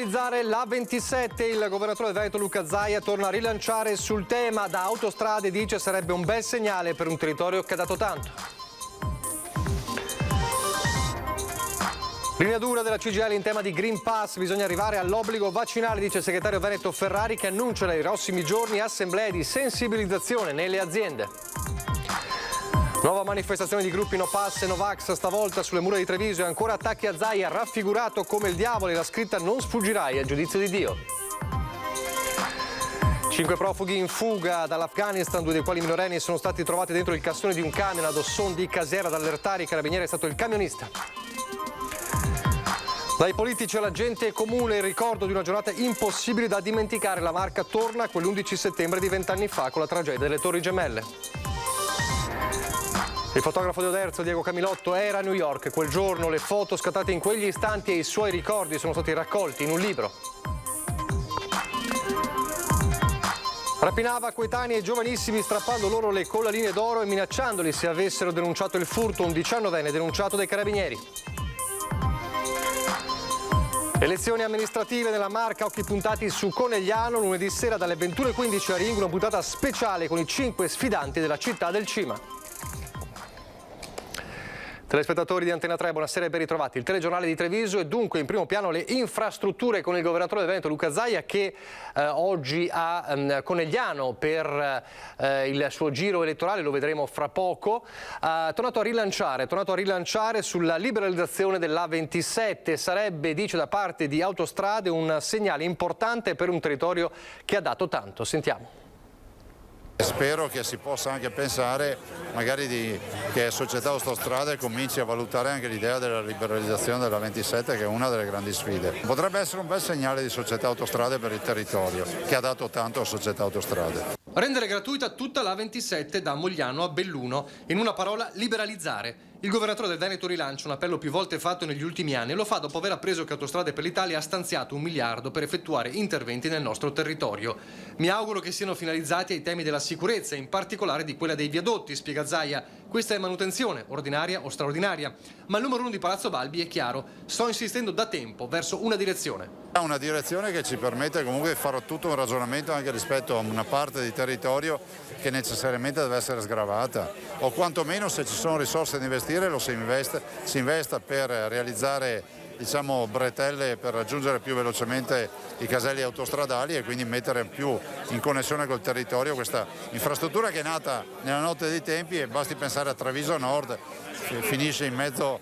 liberalizzare l'A27, il governatore del Veneto Luca Zaia torna a rilanciare sul tema. Da Autostrade dice sarebbe un bel segnale per un territorio che ha dato tanto. Linea dura della CGIL in tema di Green Pass, bisogna arrivare all'obbligo vaccinale, dice il segretario veneto Ferrari, che annuncia nei prossimi giorni assemblee di sensibilizzazione nelle aziende. Nuova manifestazione di gruppi No Pass e Novax, stavolta sulle mura di Treviso, e ancora attacchi a Zaia, raffigurato come il diavolo, e la scritta "Non sfuggirai al giudizio di Dio". 5 profughi in fuga dall'Afghanistan, 2 dei quali minorenni, sono stati trovati dentro il cassone di un camion ad Osson di Casera. Ad allertare i carabinieri è stato il camionista. Dai politici alla gente comune, il ricordo di una giornata impossibile da dimenticare. La Marca torna a quell'11 settembre di 20 anni fa con la tragedia delle Torri Gemelle. Il fotografo di Oderzo, Diego Camilotto, era a New York quel giorno. Le foto scattate in quegli istanti e i suoi ricordi sono stati raccolti in un libro. Rapinava coetanei e giovanissimi, strappando loro le collaline d'oro e minacciandoli se avessero denunciato il furto. Un 19enne denunciato dai carabinieri. Elezioni amministrative nella Marca, occhi puntati su Conegliano. Lunedì sera dalle 21:15 a Ring, una puntata speciale con i 5 sfidanti della città del Cima. Telespettatori di Antena 3, buonasera e ben ritrovati. Il telegiornale di Treviso e dunque in primo piano le infrastrutture con il governatore del Veneto Luca Zaia, che oggi a Conegliano per il suo giro elettorale, lo vedremo fra poco, è tornato a rilanciare sulla liberalizzazione dell'A27. Sarebbe, dice da parte di Autostrade, un segnale importante per un territorio che ha dato tanto. Sentiamo. Spero che si possa anche pensare magari che Società Autostrade cominci a valutare anche l'idea della liberalizzazione della 27, che è una delle grandi sfide. Potrebbe essere un bel segnale di Società Autostrade per il territorio, che ha dato tanto a Società Autostrade. Rendere gratuita tutta la 27 da Mogliano a Belluno, in una parola liberalizzare. Il governatore del Veneto rilancia un appello più volte fatto negli ultimi anni e lo fa dopo aver appreso che Autostrade per l'Italia ha stanziato 1 miliardo per effettuare interventi nel nostro territorio. Mi auguro che siano finalizzati ai temi della sicurezza, in particolare di quella dei viadotti, spiega Zaia. Questa è manutenzione, ordinaria o straordinaria. Ma il numero 1 di Palazzo Balbi è chiaro: sto insistendo da tempo verso una direzione. Una direzione che ci permette comunque di fare tutto un ragionamento anche rispetto a una parte di territorio che necessariamente deve essere sgravata, o quantomeno, se ci sono risorse da investire, si investa per realizzare, diciamo, bretelle per raggiungere più velocemente i caselli autostradali e quindi mettere più in connessione col territorio questa infrastruttura che è nata nella notte dei tempi, e basti pensare a Treviso Nord, che finisce in mezzo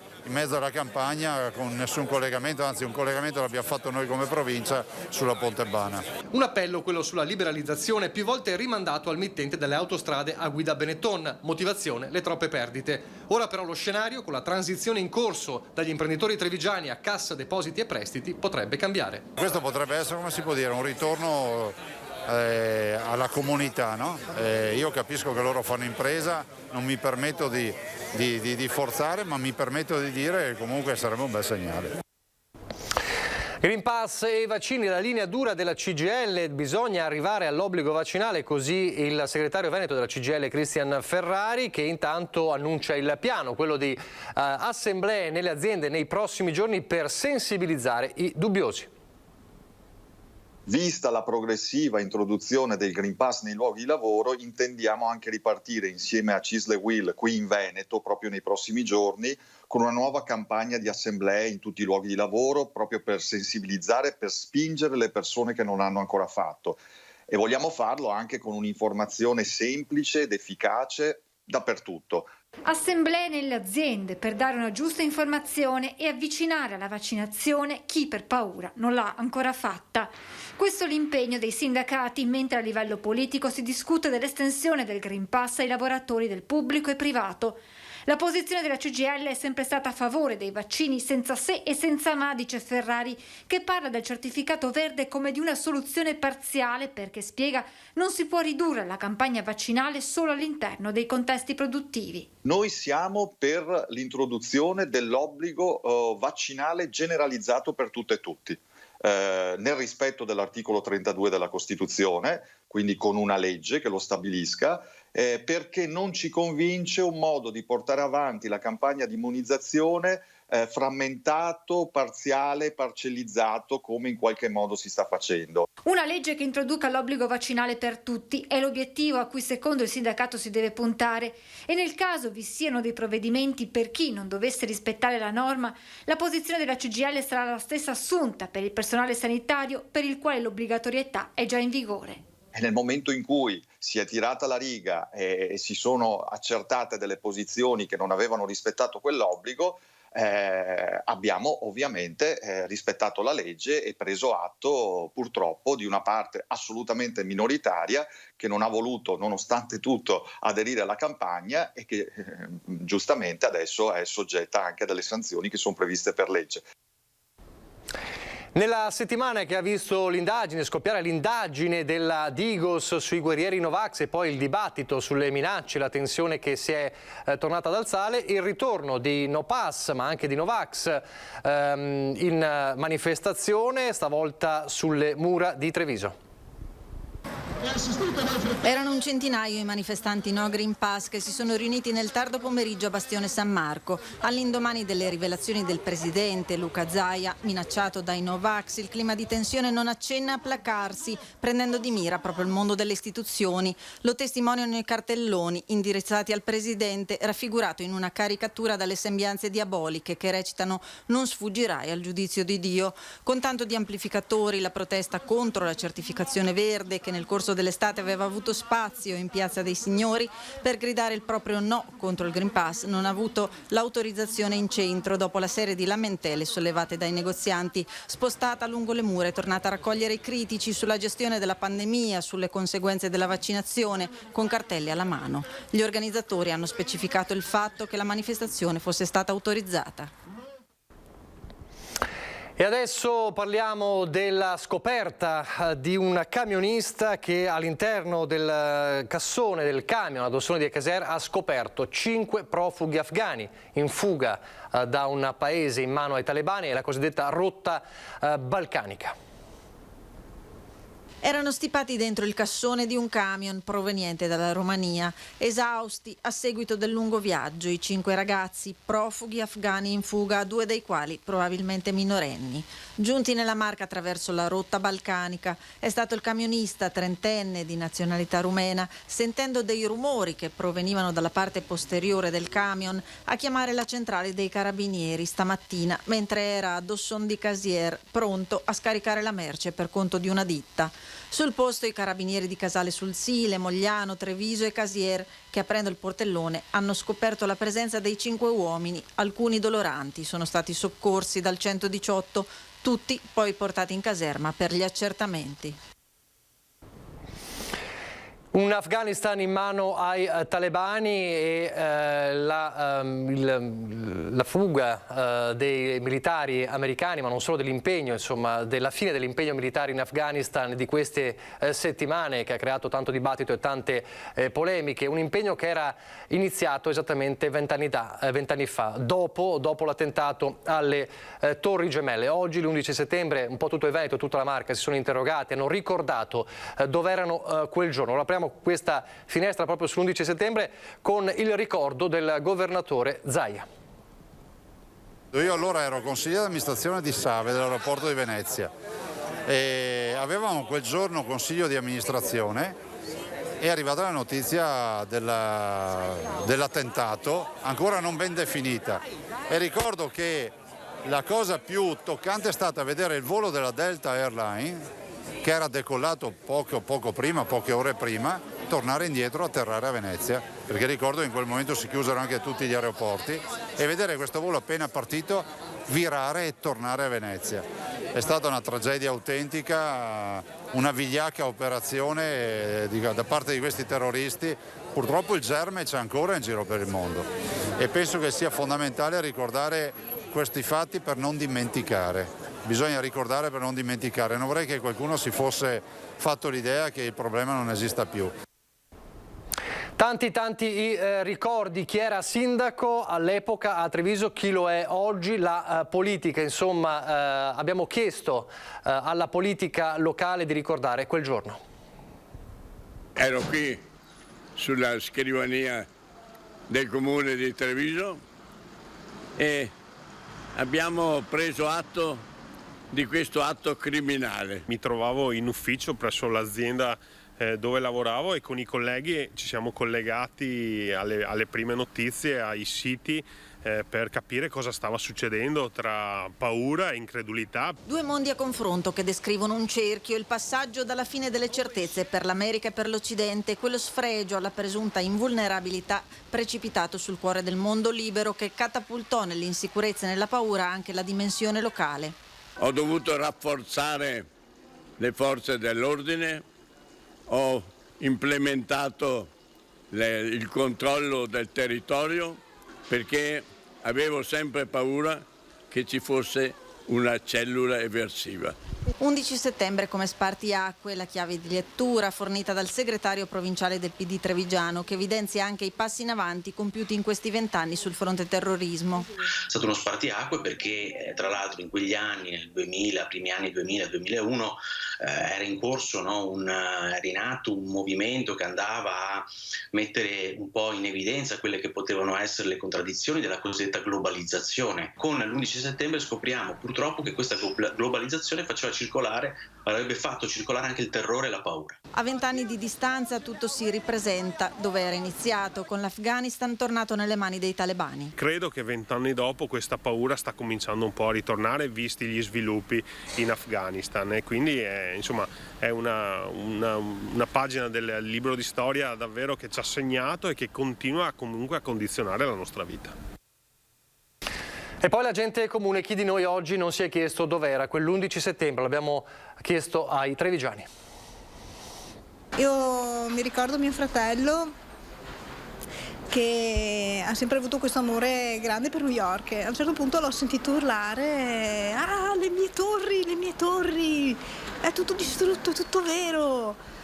alla campagna con nessun collegamento, anzi un collegamento l'abbiamo fatto noi come provincia sulla Pontebana. Un appello, quello sulla liberalizzazione, più volte rimandato al mittente delle autostrade a guida Benetton. Motivazione: le troppe perdite. Ora però lo scenario, con la transizione in corso dagli imprenditori trevigiani a Cassa Depositi e Prestiti, potrebbe cambiare. Questo potrebbe essere, come si può dire, un ritorno alla comunità, no? Io capisco che loro fanno impresa, non mi permetto di forzare, ma mi permetto di dire che comunque sarebbe un bel segnale. Green Pass e vaccini, la linea dura della CGIL, bisogna arrivare all'obbligo vaccinale, così il segretario veneto della CGIL Cristian Ferrari, che intanto annuncia il piano, quello di assemblee nelle aziende nei prossimi giorni per sensibilizzare i dubbiosi. Vista la progressiva introduzione del Green Pass nei luoghi di lavoro, intendiamo anche ripartire insieme a CISL e UIL qui in Veneto, proprio nei prossimi giorni, con una nuova campagna di assemblee in tutti i luoghi di lavoro, proprio per sensibilizzare, per spingere le persone che non hanno ancora fatto. E vogliamo farlo anche con un'informazione semplice ed efficace dappertutto. Assemblee nelle aziende per dare una giusta informazione e avvicinare alla vaccinazione chi per paura non l'ha ancora fatta. Questo è l'impegno dei sindacati, mentre a livello politico si discute dell'estensione del Green Pass ai lavoratori del pubblico e privato. La posizione della CGIL è sempre stata a favore dei vaccini senza se e senza ma, dice Ferrari, che parla del certificato verde come di una soluzione parziale perché, spiega, non si può ridurre la campagna vaccinale solo all'interno dei contesti produttivi. Noi siamo per l'introduzione dell'obbligo vaccinale generalizzato per tutte e tutti. Nel rispetto dell'articolo 32 della Costituzione, quindi con una legge che lo stabilisca, perché non ci convince un modo di portare avanti la campagna di immunizzazione frammentato, parziale, parcellizzato, come in qualche modo si sta facendo. Una legge che introduca l'obbligo vaccinale per tutti è l'obiettivo a cui secondo il sindacato si deve puntare, e nel caso vi siano dei provvedimenti per chi non dovesse rispettare la norma, la posizione della CGIL sarà la stessa assunta per il personale sanitario per il quale l'obbligatorietà è già in vigore. E nel momento in cui si è tirata la riga e si sono accertate delle posizioni che non avevano rispettato quell'obbligo, abbiamo ovviamente rispettato la legge e preso atto purtroppo di una parte assolutamente minoritaria che non ha voluto, nonostante tutto, aderire alla campagna e che giustamente adesso è soggetta anche a delle sanzioni che sono previste per legge. Nella settimana che ha visto scoppiare l'indagine della Digos sui guerrieri Novax e poi il dibattito sulle minacce, la tensione che si è tornata ad alzare, il ritorno di No Pass ma anche di Novax in manifestazione, stavolta sulle mura di Treviso. Erano un centinaio i manifestanti No Green Pass che si sono riuniti nel tardo pomeriggio a Bastione San Marco. All'indomani delle rivelazioni del presidente Luca Zaia, minacciato dai Novax, il clima di tensione non accenna a placarsi, prendendo di mira proprio il mondo delle istituzioni. Lo testimoniano i cartelloni indirizzati al presidente, raffigurato in una caricatura dalle sembianze diaboliche che recitano «Non sfuggirai al giudizio di Dio». Con tanto di amplificatori, la protesta contro la certificazione verde, che nel corso dell'estate aveva avuto spazio in Piazza dei Signori per gridare il proprio no contro il Green Pass, non ha avuto l'autorizzazione in centro dopo la serie di lamentele sollevate dai negozianti. Spostata lungo le mura è tornata a raccogliere i critici sulla gestione della pandemia, sulle conseguenze della vaccinazione, con cartelli alla mano. Gli organizzatori hanno specificato il fatto che la manifestazione fosse stata autorizzata. E adesso parliamo della scoperta di un camionista che all'interno del cassone del camion ad Ossone di Caser ha scoperto 5 profughi afghani in fuga da un paese in mano ai talebani, la cosiddetta rotta balcanica. Erano stipati dentro il cassone di un camion proveniente dalla Romania, esausti a seguito del lungo viaggio, i 5 ragazzi profughi afghani in fuga, 2 dei quali probabilmente minorenni. Giunti nella Marca attraverso la rotta balcanica, è stato il camionista trentenne di nazionalità rumena, sentendo dei rumori che provenivano dalla parte posteriore del camion, a chiamare la centrale dei carabinieri stamattina mentre era ad Ossone di Caser, pronto a scaricare la merce per conto di una ditta. Sul posto i carabinieri di Casale sul Sile, Mogliano, Treviso e Casier, che aprendo il portellone hanno scoperto la presenza dei 5 uomini, alcuni doloranti, sono stati soccorsi dal 118, tutti poi portati in caserma per gli accertamenti. Un Afghanistan in mano ai talebani e la fuga dei militari americani, ma non solo dell'impegno, insomma, della fine dell'impegno militare in Afghanistan di queste settimane che ha creato tanto dibattito e tante polemiche. Un impegno che era iniziato esattamente 20 anni fa, dopo l'attentato alle Torri Gemelle. Oggi, l'11 settembre, un po' tutto il Veneto, tutta la Marca si sono interrogati, hanno ricordato dove erano quel giorno. Lo apriamo questa finestra proprio sull'11 settembre con il ricordo del governatore Zaia. Io allora ero consigliere di amministrazione di Save dell'aeroporto di Venezia e avevamo quel giorno consiglio di amministrazione. È arrivata la notizia dell'attentato, ancora non ben definita, e ricordo che la cosa più toccante è stata vedere il volo della Delta Airlines, che era decollato poche ore prima, tornare indietro, atterrare a Venezia, perché ricordo che in quel momento si chiusero anche tutti gli aeroporti, e vedere questo volo appena partito virare e tornare a Venezia. È stata una tragedia autentica, una vigliacca operazione da parte di questi terroristi. Purtroppo il germe c'è ancora in giro per il mondo e penso che sia fondamentale ricordare questi fatti per non dimenticare. Bisogna ricordare per non dimenticare. Non vorrei che qualcuno si fosse fatto l'idea che il problema non esista più. Tanti ricordi, chi era sindaco all'epoca a Treviso, chi lo è oggi, la politica, insomma abbiamo chiesto alla politica locale di ricordare quel giorno. Ero qui sulla scrivania del comune di Treviso e abbiamo preso atto di questo atto criminale. Mi trovavo in ufficio presso l'azienda dove lavoravo e con i colleghi ci siamo collegati alle prime notizie, ai siti, per capire cosa stava succedendo tra paura e incredulità. Due mondi a confronto che descrivono un cerchio, il passaggio dalla fine delle certezze per l'America e per l'Occidente, quello sfregio alla presunta invulnerabilità precipitato sul cuore del mondo libero che catapultò nell'insicurezza e nella paura anche la dimensione locale. Ho dovuto rafforzare le forze dell'ordine, ho implementato il controllo del territorio perché avevo sempre paura che ci fosse una cellula eversiva. 11 settembre come spartiacque, la chiave di lettura fornita dal segretario provinciale del PD trevigiano che evidenzia anche i passi in avanti compiuti in questi 20 anni sul fronte terrorismo. È stato uno spartiacque perché tra l'altro in quegli anni, nel 2000, primi anni 2000-2001, era in corso, era in atto un movimento che andava a mettere un po' in evidenza quelle che potevano essere le contraddizioni della cosiddetta globalizzazione. Con l'11 settembre scopriamo purtroppo che questa globalizzazione avrebbe fatto circolare anche il terrore e la paura. A 20 anni di distanza tutto si ripresenta dove era iniziato, con l'Afghanistan tornato nelle mani dei talebani. Credo che 20 anni dopo questa paura sta cominciando un po' a ritornare visti gli sviluppi in Afghanistan e quindi è una pagina del libro di storia davvero che ci ha segnato e che continua comunque a condizionare la nostra vita. E poi la gente comune, chi di noi oggi non si è chiesto dov'era quell'11 settembre? L'abbiamo chiesto ai trevigiani. Io mi ricordo mio fratello che ha sempre avuto questo amore grande per New York. A un certo punto l'ho sentito urlare: "Ah, le mie torri, è tutto distrutto, è tutto vero".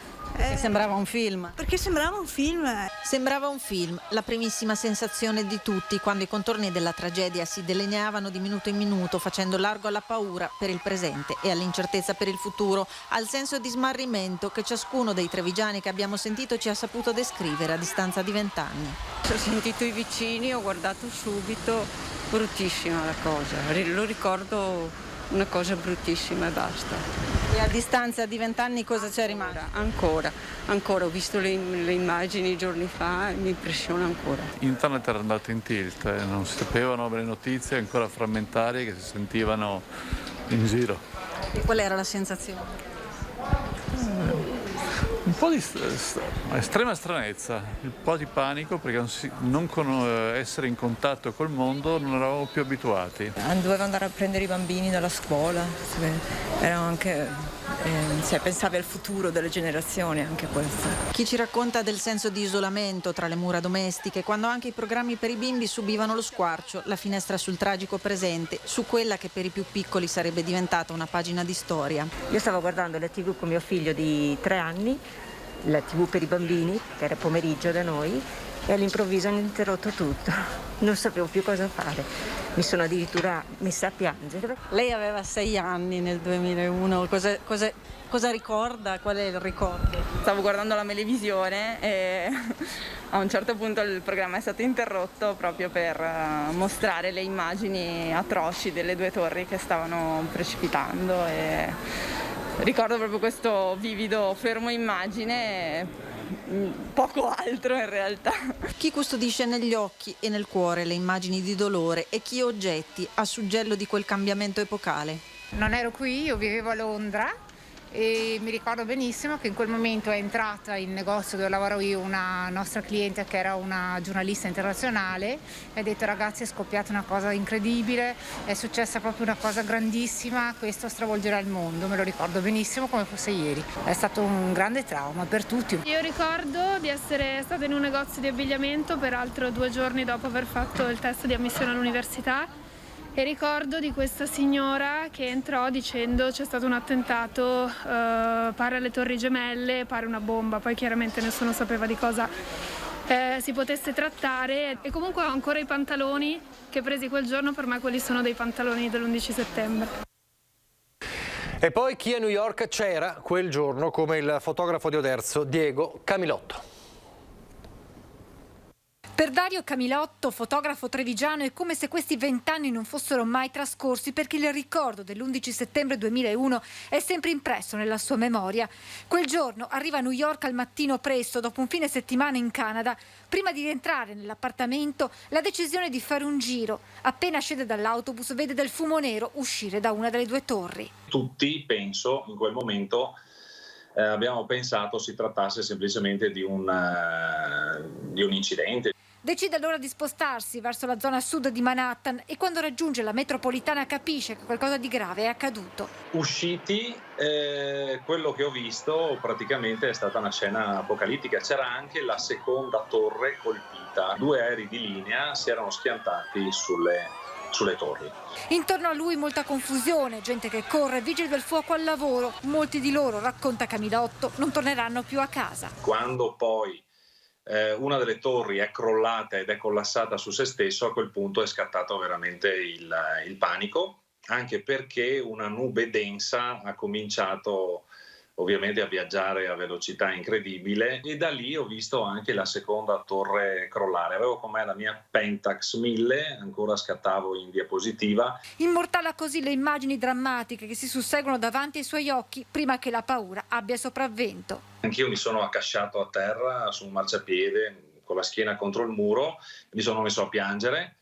Sembrava un film. Perché sembrava un film. Sembrava un film, la primissima sensazione di tutti quando i contorni della tragedia si delineavano di minuto in minuto, facendo largo alla paura per il presente e all'incertezza per il futuro, al senso di smarrimento che ciascuno dei trevigiani che abbiamo sentito ci ha saputo descrivere a distanza di 20 anni. Ho sentito i vicini, ho guardato subito, bruttissima la cosa, lo ricordo una cosa bruttissima e basta. E a distanza di 20 anni cosa c'è rimasto? Ancora, ho visto le immagini giorni fa e mi impressiona ancora. Internet era andato in tilt, non si sapevano le notizie ancora frammentarie che si sentivano in giro. E qual era la sensazione? Un po' di estrema stranezza, un po' di panico perché essere in contatto col mondo non eravamo più abituati. Dovevo andare a prendere i bambini dalla scuola, erano anche, pensavi al futuro delle generazioni, anche questo. Chi ci racconta del senso di isolamento tra le mura domestiche, quando anche i programmi per i bimbi subivano lo squarcio, la finestra sul tragico presente, su quella che per i più piccoli sarebbe diventata una pagina di storia. Io stavo guardando la TV con mio figlio di 3 anni, la TV per i bambini, che era pomeriggio da noi, e all'improvviso hanno interrotto tutto. Non sapevo più cosa fare. Mi sono addirittura messa a piangere. Lei aveva 6 anni nel 2001. Cosa ricorda? Qual è il ricordo? Stavo guardando la televisione e a un certo punto il programma è stato interrotto proprio per mostrare le immagini atroci delle 2 torri che stavano precipitando e ricordo proprio questo vivido fermo immagine, poco altro in realtà. Chi custodisce negli occhi e nel cuore le immagini di dolore e chi oggetti a suggello di quel cambiamento epocale? Non ero qui, io vivevo a Londra e mi ricordo benissimo che in quel momento è entrata in negozio dove lavoro io una nostra cliente che era una giornalista internazionale e ha detto: ragazzi, è scoppiata una cosa incredibile, è successa proprio una cosa grandissima, questo stravolgerà il mondo. Me lo ricordo benissimo come fosse ieri, è stato un grande trauma per tutti. Io ricordo di essere stata in un negozio di abbigliamento, peraltro 2 giorni dopo aver fatto il test di ammissione all'università, e ricordo di questa signora che entrò dicendo: c'è stato un attentato, pare alle Torri Gemelle, pare una bomba. Poi chiaramente nessuno sapeva di cosa si potesse trattare, e comunque ho ancora i pantaloni che presi quel giorno, per me quelli sono dei pantaloni dell'11 settembre. E poi chi a New York c'era quel giorno, come il fotografo di Oderzo Diego Camilotto. Per Dario Camilotto, fotografo trevigiano, è come se questi 20 anni non fossero mai trascorsi, perché il ricordo dell'11 settembre 2001 è sempre impresso nella sua memoria. Quel giorno arriva a New York al mattino presto, dopo un fine settimana in Canada. Prima di rientrare nell'appartamento, la decisione di fare un giro. Appena scende dall'autobus, vede del fumo nero uscire da una delle due torri. Tutti, penso, in quel momento abbiamo pensato si trattasse semplicemente di un incidente. Decide allora di spostarsi verso la zona sud di Manhattan e quando raggiunge la metropolitana capisce che qualcosa di grave è accaduto. Usciti, quello che ho visto praticamente è stata una scena apocalittica. C'era anche la seconda torre colpita. 2 aerei di linea si erano schiantati sulle torri. Intorno a lui molta confusione, gente che corre, vigili del fuoco al lavoro. Molti di loro, racconta Camilotto, non torneranno più a casa. Quando poi una delle torri è crollata ed è collassata su se stesso, a quel punto è scattato veramente il panico, anche perché una nube densa ha cominciato ovviamente a viaggiare a velocità incredibile e da lì ho visto anche la seconda torre crollare. Avevo con me la mia Pentax 1000, ancora scattavo in diapositiva. Immortala così le immagini drammatiche che si susseguono davanti ai suoi occhi prima che la paura abbia sopravvento. Anch'io mi sono accasciato a terra su un marciapiede con la schiena contro il muro, mi sono messo a piangere.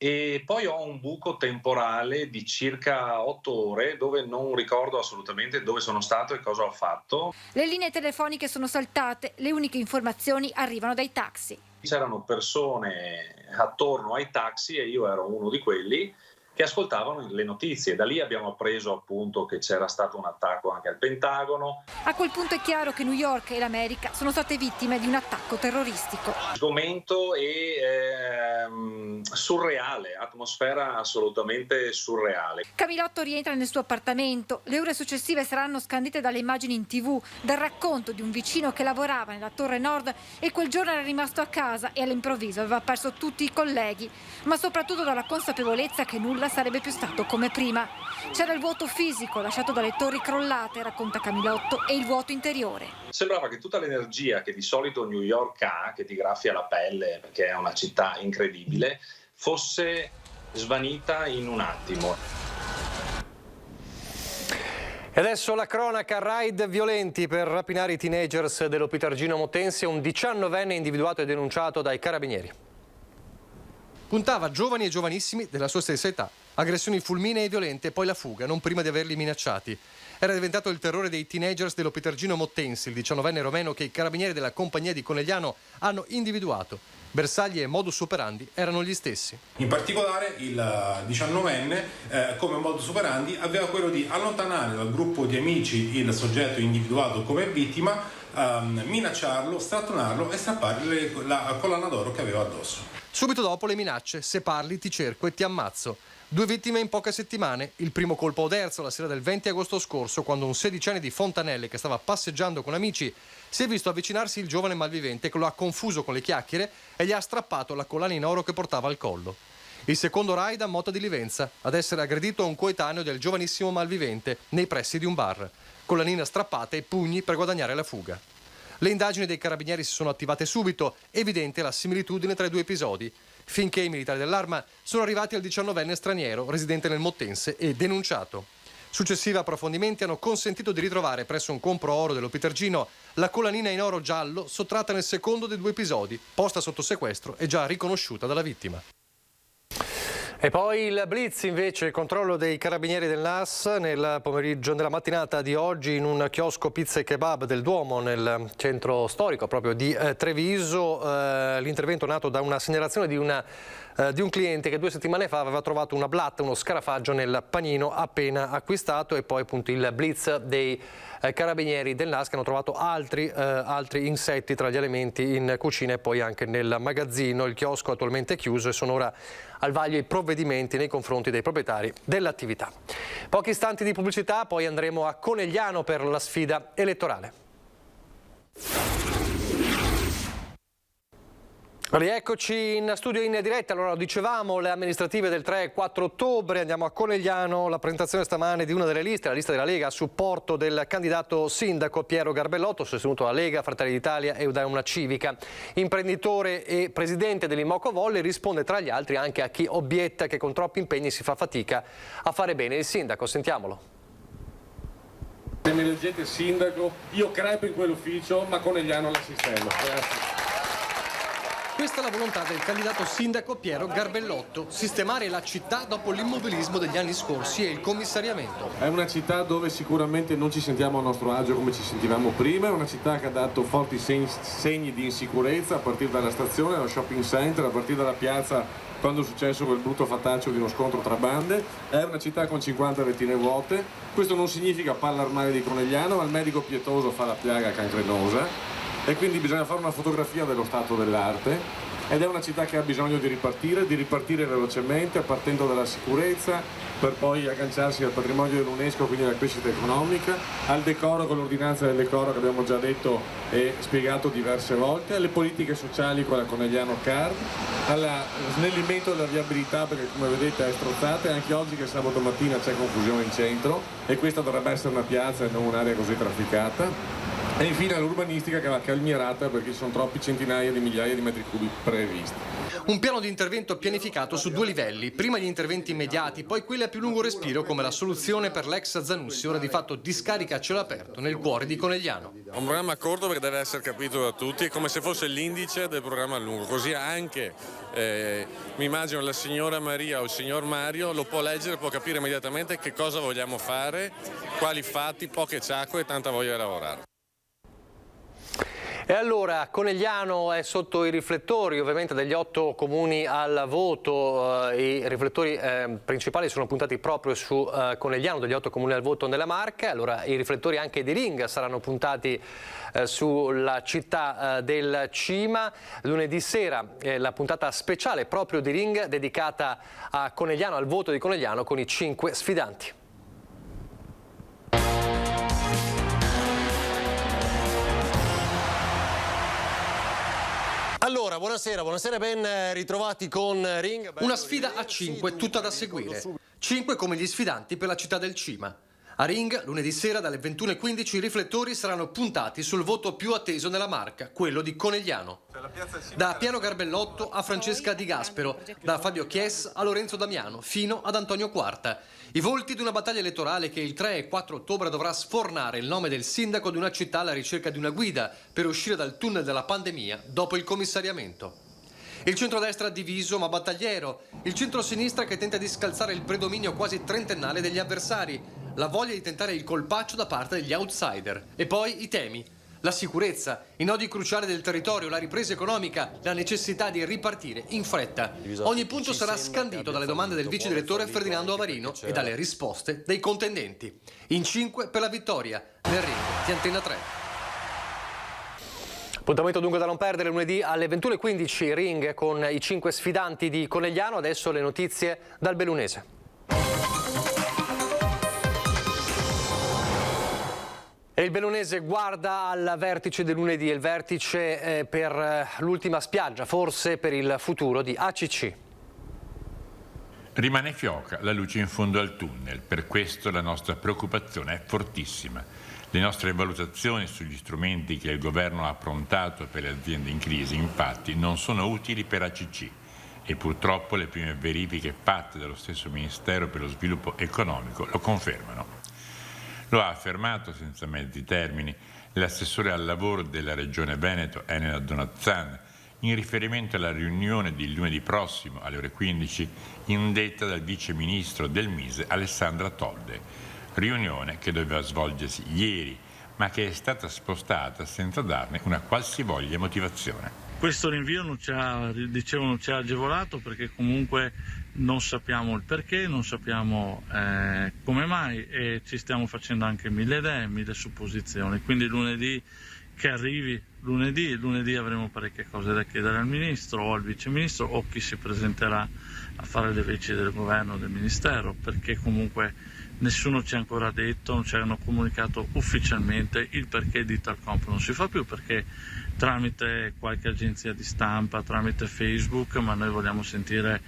E poi ho un buco temporale di circa 8 ore dove non ricordo assolutamente dove sono stato e cosa ho fatto. Le linee telefoniche sono saltate, le uniche informazioni arrivano dai taxi. C'erano persone attorno ai taxi e io ero uno di quelli che ascoltavano le notizie. Da lì abbiamo appreso appunto che c'era stato un attacco anche al Pentagono. A quel punto è chiaro che New York e l'America sono state vittime di un attacco terroristico. Sgomento e surreale, atmosfera assolutamente surreale. Camilotto rientra nel suo appartamento. Le ore successive saranno scandite dalle immagini in TV, dal racconto di un vicino che lavorava nella Torre Nord e quel giorno era rimasto a casa e all'improvviso aveva perso tutti i colleghi, ma soprattutto dalla consapevolezza che nulla sarebbe più stato come prima. C'era il vuoto fisico lasciato dalle torri crollate, racconta Camilotto, e il vuoto interiore. Sembrava che tutta l'energia che di solito New York ha, che ti graffia la pelle perché è una città incredibile, fosse svanita in un attimo. E adesso la cronaca, raid violenti per rapinare i teenagers dello Pitergino Mottense, un 19enne individuato e denunciato dai carabinieri. Puntava giovani e giovanissimi della sua stessa età. Aggressioni fulminee e violente, poi la fuga, non prima di averli minacciati. Era diventato il terrore dei teenagers dello Pitergino Mottense, il 19enne romeno che i carabinieri della compagnia di Conegliano hanno individuato. Bersagli e modus operandi erano gli stessi. In particolare il 19enne come modus operandi aveva quello di allontanare dal gruppo di amici il soggetto individuato come vittima, minacciarlo, strattonarlo e strappargli la collana d'oro che aveva addosso. Subito dopo le minacce: se parli ti cerco e ti ammazzo. 2 vittime in poche settimane. Il primo colpo a Oderzo la sera del 20 agosto scorso, quando un 16enne di Fontanelle che stava passeggiando con amici si è visto avvicinarsi il giovane malvivente che lo ha confuso con le chiacchiere e gli ha strappato la collana in oro che portava al collo. Il secondo raid a Motta di Livenza, ad essere aggredito un coetaneo del giovanissimo malvivente nei pressi di un bar. Collanina strappata e pugni per guadagnare la fuga. Le indagini dei carabinieri si sono attivate subito, evidente la similitudine tra i 2 episodi, finché i militari dell'Arma sono arrivati al 19enne straniero residente nel Mottense e denunciato. Successivi approfondimenti hanno consentito di ritrovare presso un compro oro dello Pitergino la collanina in oro giallo sottratta nel secondo dei 2 episodi, posta sotto sequestro e già riconosciuta dalla vittima. E poi il blitz, invece, il controllo dei carabinieri del NAS nella mattinata di oggi in un chiosco pizza e kebab del Duomo nel centro storico proprio di Treviso. L'intervento è nato da una segnalazione di un cliente che 2 settimane fa aveva trovato una blatta, uno scarafaggio nel panino appena acquistato, e poi appunto il blitz dei carabinieri del NAS che hanno trovato altri insetti tra gli elementi in cucina e poi anche nel magazzino. Il chiosco attualmente è chiuso e sono ora al vaglio i provvedimenti nei confronti dei proprietari dell'attività. Pochi istanti di pubblicità, poi andremo a Conegliano per la sfida elettorale. Rieccoci in studio in diretta. Allora, lo dicevamo, le amministrative del 3 e 4 ottobre, andiamo a Conegliano, la presentazione stamane di una delle liste, la lista della Lega a supporto del candidato sindaco Piero Garbellotto, sostenuto da Lega, Fratelli d'Italia e da Una Civica. Imprenditore e presidente dell'Immoco Volley, risponde tra gli altri anche a chi obietta che con troppi impegni si fa fatica a fare bene il sindaco. Sentiamolo. Se mi eleggete sindaco, io crepo in quell'ufficio, ma Conegliano la sistema. Grazie. Questa è la volontà del candidato sindaco Piero Garbellotto, sistemare la città dopo l'immobilismo degli anni scorsi e il commissariamento. È una città dove sicuramente non ci sentiamo a nostro agio come ci sentivamo prima, è una città che ha dato forti segni di insicurezza a partire dalla stazione, dallo shopping center, a partire dalla piazza quando è successo quel brutto fattaccio di uno scontro tra bande. È una città con 50 vetrine vuote, questo non significa parlare male di Conegliano, ma il medico pietoso fa la piaga cancrenosa. E quindi bisogna fare una fotografia dello stato dell'arte ed è una città che ha bisogno di ripartire velocemente, partendo dalla sicurezza per poi agganciarsi al patrimonio dell'UNESCO, quindi alla crescita economica, al decoro con l'ordinanza del decoro che abbiamo già detto e spiegato diverse volte, alle politiche sociali con la Conegliano Card, allo snellimento della viabilità perché come vedete è strozzata e anche oggi che sabato mattina c'è confusione in centro e questa dovrebbe essere una piazza e non un'area così trafficata. E infine l'urbanistica che va calmierata perché ci sono troppi centinaia di migliaia di metri cubi previsti. Un piano di intervento pianificato su 2 livelli, prima gli interventi immediati, poi quelli a più lungo respiro come la soluzione per l'ex Zanussi, ora di fatto discarica a cielo aperto nel cuore di Conegliano. È un programma corto perché deve essere capito da tutti, è come se fosse l'indice del programma lungo, così anche mi immagino la signora Maria o il signor Mario lo può leggere, può capire immediatamente che cosa vogliamo fare, quali fatti, poche ciacque e tanta voglia di lavorare. E allora Conegliano è sotto i riflettori ovviamente degli 8 comuni al voto, i riflettori principali sono puntati proprio su Conegliano, degli 8 comuni al voto nella Marca, allora i riflettori anche di Ring saranno puntati sulla città del Cima. Lunedì sera la puntata speciale proprio di Ring dedicata a Conegliano, al voto di Conegliano con i 5 sfidanti. Allora, buonasera, ben ritrovati con Ring. Una sfida a 5, tutta da seguire. 5 come gli sfidanti per la città del Cima. A Ring, lunedì sera dalle 21:15 i riflettori saranno puntati sul voto più atteso nella Marca, quello di Conegliano. Da Piero Garbellotto a Francesca Di Gaspero, da Fabio Chies a Lorenzo Damiano, fino ad Antonio Quarta. I volti di una battaglia elettorale che il 3 e 4 ottobre dovrà sfornare il nome del sindaco di una città alla ricerca di una guida per uscire dal tunnel della pandemia dopo il commissariamento. Il centrodestra diviso ma battagliero, il centrosinistra che tenta di scalzare il predominio quasi trentennale degli avversari, la voglia di tentare il colpaccio da parte degli outsider. E poi i temi, la sicurezza, i nodi cruciali del territorio, la ripresa economica, la necessità di ripartire in fretta. Ogni punto sarà scandito dalle domande del vice direttore Ferdinando Avarino e dalle risposte dei contendenti. In 5 per la vittoria, nel ring di Antenna 3. Appuntamento dunque da non perdere lunedì alle 21:15, Ring con i 5 sfidanti di Conegliano. Adesso le notizie dal Bellunese. E il Bellunese guarda al vertice del lunedì, il vertice per l'ultima spiaggia, forse per il futuro di ACC. Rimane fioca la luce in fondo al tunnel, per questo la nostra preoccupazione è fortissima. Le nostre valutazioni sugli strumenti che il governo ha approntato per le aziende in crisi, infatti, non sono utili per ACC e purtroppo le prime verifiche fatte dallo stesso Ministero per lo Sviluppo Economico lo confermano. Lo ha affermato senza mezzi termini l'assessore al lavoro della Regione Veneto, Enea Donazzan, in riferimento alla riunione di lunedì prossimo alle ore 15 indetta dal vice ministro del Mise Alessandra Todde. Riunione che doveva svolgersi ieri, ma che è stata spostata senza darne una qualsivoglia motivazione. Questo rinvio non ci ha agevolato perché comunque non sappiamo il perché, non sappiamo come mai e ci stiamo facendo anche 1000 idee, 1000 supposizioni. Quindi lunedì che arrivi, lunedì avremo parecchie cose da chiedere al Ministro o al Vice Ministro o chi si presenterà a fare le veci del Governo, del Ministero, perché comunque nessuno ci ha ancora detto, non ci hanno comunicato ufficialmente il perché di Italcomp non si fa più, perché tramite qualche agenzia di stampa, tramite Facebook, ma noi vogliamo sentire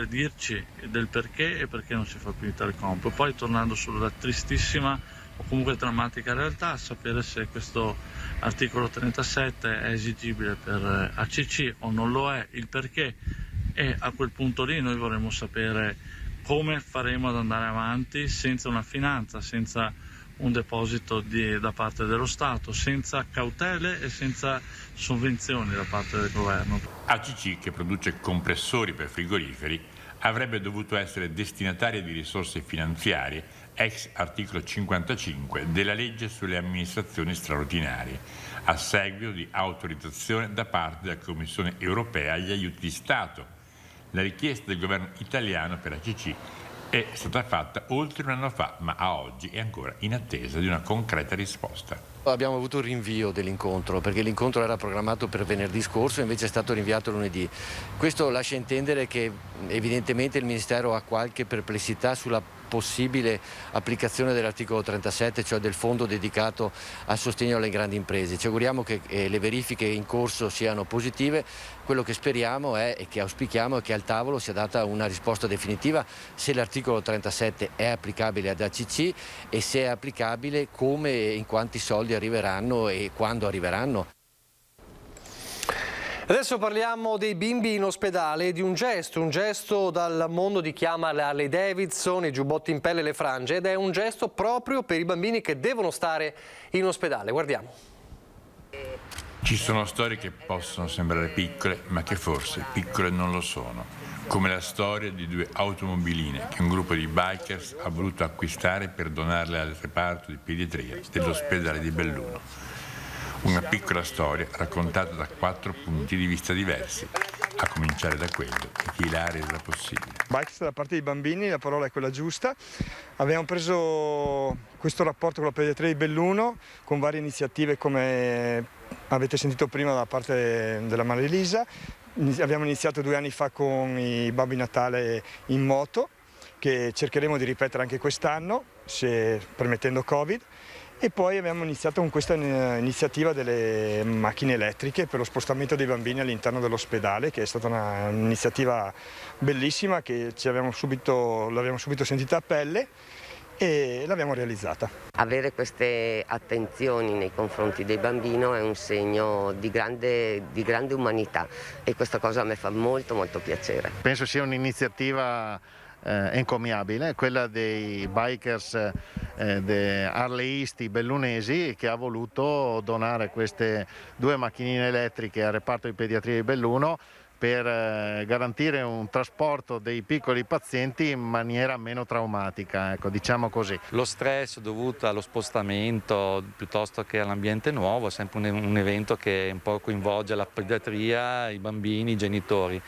dirci del perché e perché non si fa più Italcomp. Poi tornando sulla tristissima o comunque drammatica realtà, sapere se questo articolo 37 è esigibile per ACC o non lo è, il perché, e a quel punto lì noi vorremmo sapere come faremo ad andare avanti senza una finanza, senza un deposito da parte dello Stato, senza cautele e senza sovvenzioni da parte del governo. ACC, che produce compressori per frigoriferi, avrebbe dovuto essere destinataria di risorse finanziarie ex articolo 55 della legge sulle amministrazioni straordinarie, a seguito di autorizzazione da parte della Commissione europea agli aiuti di Stato. La richiesta del governo italiano per ACC è stata fatta oltre un anno fa, ma a oggi è ancora in attesa di una concreta risposta. Abbiamo avuto un rinvio dell'incontro, perché l'incontro era programmato per venerdì scorso, invece è stato rinviato lunedì. Questo lascia intendere che evidentemente il Ministero ha qualche perplessità sulla possibile applicazione dell'articolo 37, cioè del fondo dedicato al sostegno alle grandi imprese. Ci auguriamo che le verifiche in corso siano positive. Quello che speriamo e che auspichiamo è che al tavolo sia data una risposta definitiva se l'articolo 37 è applicabile ad ACC e se è applicabile come e in quanti soldi arriveranno e quando arriveranno. Adesso parliamo dei bimbi in ospedale e di un gesto dal mondo di chi ama le Harley Davidson, i giubbotti in pelle e le frange, ed è un gesto proprio per i bambini che devono stare in ospedale. Guardiamo. Ci sono storie che possono sembrare piccole, ma che forse piccole non lo sono, come la storia di due automobiline che un gruppo di bikers ha voluto acquistare per donarle al reparto di pediatria dell'ospedale di Belluno. Una piccola storia raccontata da 4 punti di vista diversi, a cominciare da quello di chi l'ha resa possibile. Bikes da parte dei bambini, la parola è quella giusta. Abbiamo preso questo rapporto con la pediatria di Belluno con varie iniziative, come avete sentito prima da parte della Maria Elisa. Abbiamo iniziato 2 anni fa con i Babbi Natale in moto, che cercheremo di ripetere anche quest'anno, se permettendo Covid. E poi abbiamo iniziato con questa iniziativa delle macchine elettriche per lo spostamento dei bambini all'interno dell'ospedale, che è stata un'iniziativa bellissima che l'abbiamo subito sentita a pelle e l'abbiamo realizzata. Avere queste attenzioni nei confronti del bambino è un segno di grande umanità e questa cosa a me fa molto molto piacere. Penso sia un'iniziativa encomiabile, quella dei bikers harleisti bellunesi, che ha voluto donare queste 2 macchinine elettriche al reparto di pediatria di Belluno per garantire un trasporto dei piccoli pazienti in maniera meno traumatica, ecco, diciamo così. Lo stress dovuto allo spostamento piuttosto che all'ambiente nuovo è sempre un evento che un po' coinvolge la pediatria, i bambini, i genitori.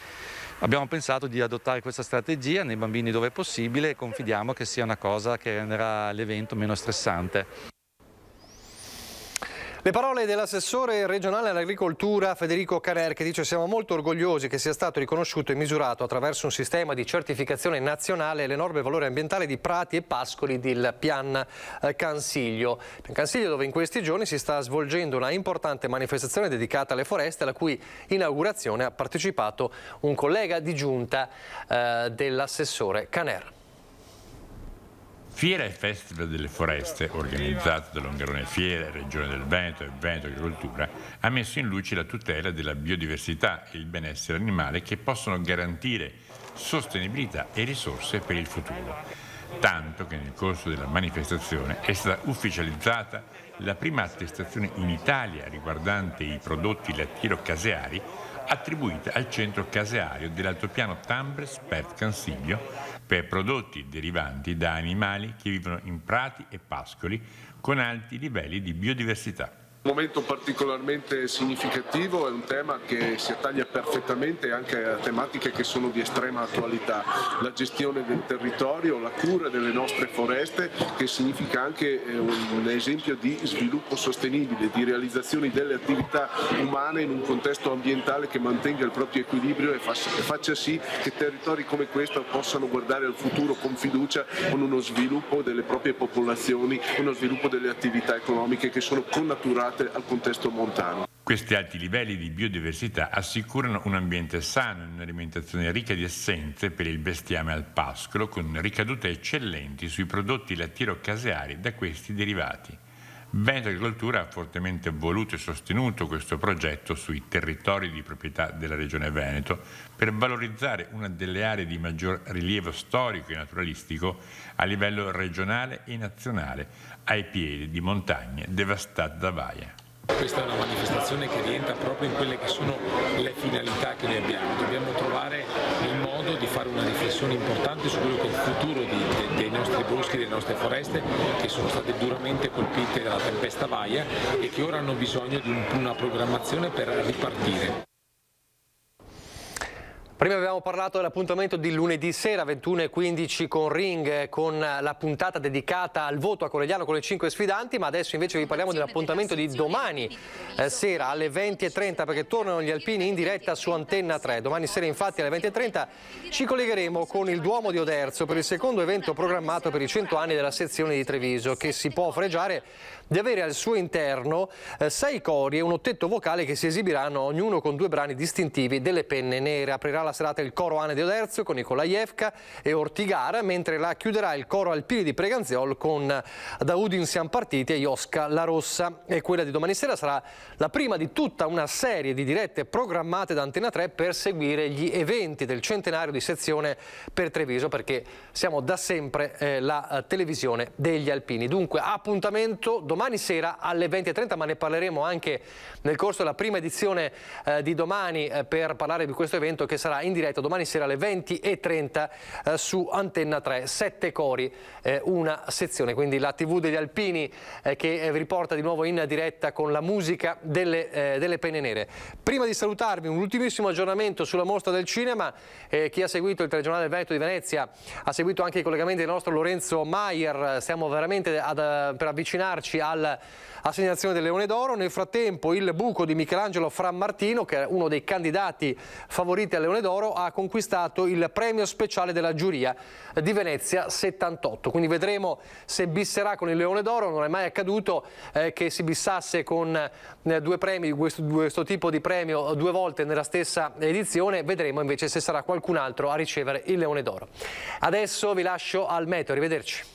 Abbiamo pensato di adottare questa strategia nei bambini dove è possibile e confidiamo che sia una cosa che renderà l'evento meno stressante. Le parole dell'assessore regionale all'agricoltura Federico Caner, che dice: siamo molto orgogliosi che sia stato riconosciuto e misurato attraverso un sistema di certificazione nazionale l'enorme valore ambientale di prati e pascoli del Pian Cansiglio. Pian Cansiglio, dove in questi giorni si sta svolgendo una importante manifestazione dedicata alle foreste, alla cui inaugurazione ha partecipato un collega di giunta dell'assessore Caner. Fiera e Festival delle Foreste, organizzato da Longarone Fiere, Regione del Veneto e Veneto Agricoltura, ha messo in luce la tutela della biodiversità e il benessere animale che possono garantire sostenibilità e risorse per il futuro. Tanto che nel corso della manifestazione è stata ufficializzata la prima attestazione in Italia riguardante i prodotti lattiero-caseari attribuita al centro caseario dell'altopiano Tambres-Pert-Cansiglio per prodotti derivanti da animali che vivono in prati e pascoli con alti livelli di biodiversità. Un momento particolarmente significativo, è un tema che si attaglia perfettamente anche a tematiche che sono di estrema attualità, la gestione del territorio, la cura delle nostre foreste, che significa anche un esempio di sviluppo sostenibile, di realizzazione delle attività umane in un contesto ambientale che mantenga il proprio equilibrio e faccia sì che territori come questo possano guardare al futuro con fiducia, con uno sviluppo delle proprie popolazioni, uno sviluppo delle attività economiche che sono connaturate al contesto montano. Questi alti livelli di biodiversità assicurano un ambiente sano e un'alimentazione ricca di essenze per il bestiame alpascolo, con ricadute eccellenti sui prodotti lattiero-caseari da questi derivati. Veneto Agricoltura ha fortemente voluto e sostenuto questo progetto sui territori di proprietà della Regione Veneto per valorizzare una delle aree di maggior rilievo storico e naturalistico a livello regionale e nazionale, ai piedi di montagne devastate da vaia. Questa è una manifestazione che rientra proprio in quelle che sono le finalità che noi abbiamo. Dobbiamo trovare il modo di fare una riflessione importante su quello che è il futuro dei nostri boschi, delle nostre foreste, che sono state duramente colpite dalla tempesta Vaia e che ora hanno bisogno di una programmazione per ripartire. Prima abbiamo parlato dell'appuntamento di lunedì sera 21:15 con Ring, con la puntata dedicata al voto a Conegliano con le 5 sfidanti, ma adesso invece vi parliamo dell'appuntamento di domani sera alle 20:30, perché tornano gli alpini in diretta su Antenna 3. Domani sera infatti alle 20:30 ci collegheremo con il Duomo di Oderzo per il secondo evento programmato per i 100 anni della sezione di Treviso, che si può fregiare di avere al suo interno 6 cori e un ottetto vocale che si esibiranno ognuno con 2 brani distintivi delle Penne Nere. Aprirà la serata il coro Ane di Oderzo con Nicolaievka e Ortigara, mentre la chiuderà il coro Alpini di Preganziol con Da Udin siamo partiti e Iosca La Rossa. E quella di domani sera sarà la prima di tutta una serie di dirette programmate da Antenna 3 per seguire gli eventi del centenario di sezione per Treviso, perché siamo da sempre la televisione degli alpini. Dunque appuntamento domani sera alle 20:30, ma ne parleremo anche nel corso della prima edizione di domani per parlare di questo evento che sarà in diretta domani sera alle 20:30 su Antenna 3. 7 cori, una sezione, quindi la TV degli alpini che vi riporta di nuovo in diretta con la musica delle Penne Nere. Prima di salutarvi un ultimissimo aggiornamento sulla mostra del cinema. Chi ha seguito il telegiornale del Veneto di Venezia ha seguito anche i collegamenti del nostro Lorenzo Maier. Stiamo veramente per avvicinarci all'assegnazione del Leone d'Oro. Nel frattempo il buco di Michelangelo Frammartino, che è uno dei candidati favoriti al Leone d'Oro, ha conquistato il premio speciale della giuria di Venezia 78. Quindi vedremo se bisserà con il Leone d'Oro. Non è mai accaduto che si bissasse con 2 premi, questo tipo di premio 2 volte nella stessa edizione. Vedremo invece se sarà qualcun altro a ricevere il Leone d'Oro. Adesso vi lascio al meteo, arrivederci.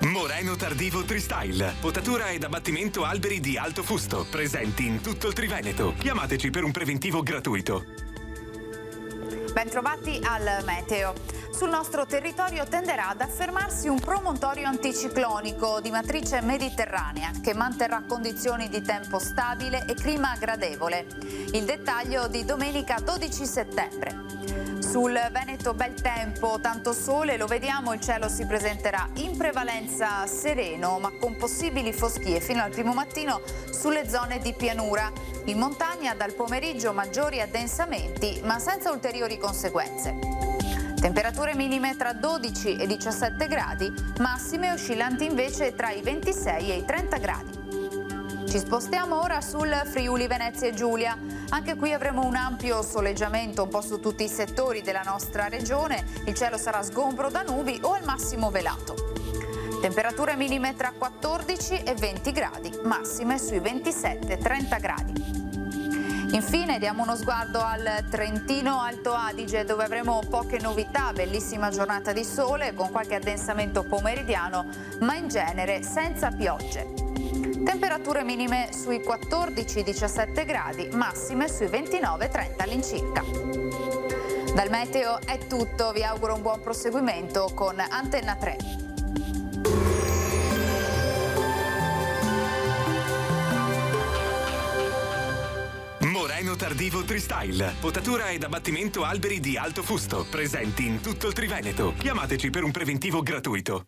Moreno Tardivo Tristyle. Potatura ed abbattimento alberi di alto fusto. Presenti in tutto il Triveneto. Chiamateci per un preventivo gratuito. Bentrovati al meteo. Sul nostro territorio tenderà ad affermarsi un promontorio anticiclonico di matrice mediterranea che manterrà condizioni di tempo stabile e clima gradevole. Il dettaglio di domenica 12 settembre. Sul Veneto bel tempo, tanto sole, lo vediamo, il cielo si presenterà in prevalenza sereno ma con possibili foschie fino al primo mattino sulle zone di pianura. In montagna dal pomeriggio maggiori addensamenti ma senza ulteriori conseguenze. Temperature minime tra 12 e 17 gradi, massime oscillanti invece tra i 26 e i 30 gradi. Ci spostiamo ora sul Friuli Venezia Giulia. Anche qui avremo un ampio soleggiamento un po' su tutti i settori della nostra regione. Il cielo sarà sgombro da nubi o al massimo velato. Temperature minime tra 14 e 20 gradi, massime sui 27-30 gradi. Infine diamo uno sguardo al Trentino Alto Adige, dove avremo poche novità, bellissima giornata di sole con qualche addensamento pomeridiano, ma in genere senza piogge. Temperature minime sui 14-17 gradi, massime sui 29-30 all'incirca. Dal meteo è tutto, vi auguro un buon proseguimento con Antenna 3. Moreno Tardivo Tristyle. Potatura ed abbattimento alberi di alto fusto. Presenti in tutto il Triveneto. Chiamateci per un preventivo gratuito.